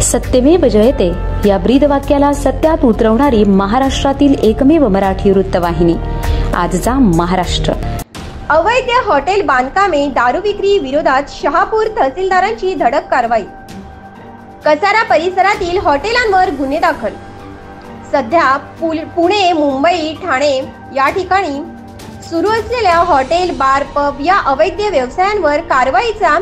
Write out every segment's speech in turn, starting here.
सत्यमेव जयते या ब्रीदवाक्याला सत्यात उतरवणारी महाराष्ट्रातील एकमेव मराठी वृत्तवाहिनी आजचा महाराष्ट्र। अवैध हॉटेल बांधकामे दारू विक्री विरोधात शहापूर तहसीलदारांची धडक कारवाई। कसारा परिसरातील हॉटेलांवर गुन्हे दाखल। सध्या पुणे, मुंबई, ठाणे या ठिकाणी सुरू असलेल्या हॉटेल, बार, पब या अवैध व्यवसायांवर कारवाईचा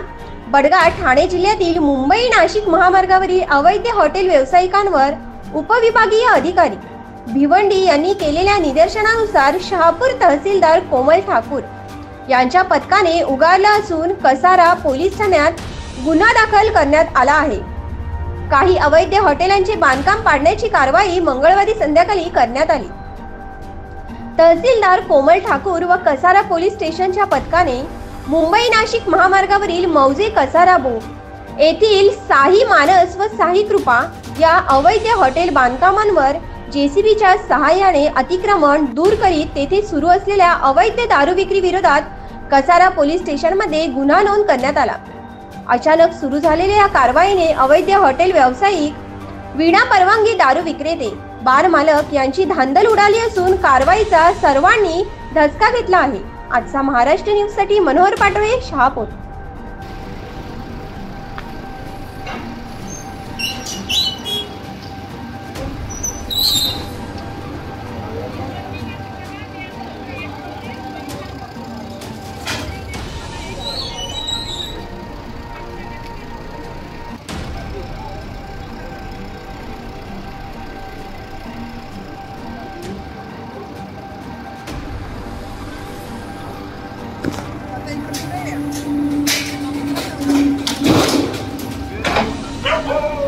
बडगा ठाणे जिल्ह्यातील मुंबई नाशिक महामार्गावरील अवैध हॉटेल व्यावसायिकांवर उपविभागीय अधिकारी भिवंडी यांनी केलेल्या निदर्शनानुसार शहापूर तहसीलदार कोमल ठाकूर यांच्या पथकाने उगारला असून कसारा पोलीस ठाण्यात गुन्हा दाखल करण्यात आला आहे। काही अवैध हॉटेलांचे बांधकाम पाडण्याची कारवाई मंगळवारी संध्याकाळी करण्यात आली। तहसीलदार कोमल ठाकूर व कसारा पोलीस स्टेशनच्या पथकाने मुंबई नाशिक महामार्गावरील मौजे कसारा बोग येथील साही मानस व साही कृपा या अवैध हॉटेल बांधकामांवर जेसीबीच्या सहाय्याने अतिक्रमण दूर करीत तेथे सुरू असलेल्या अवैध दारू विक्री विरोधात कसारा पोलीस स्टेशनमध्ये गुन्हा नोंद करण्यात आला। अचानक सुरू झालेल्या या कारवाईने अवैध हॉटेल व्यावसायिक, विना परवानगी दारू विक्रेते, बार मालक यांची धांदल उडाली असून कारवाईचा सर्वांनी धसका घेतला आहे। आजचा महाराष्ट्र न्यूज साठी मनोहर पाटोळे, शहापूर। Oh!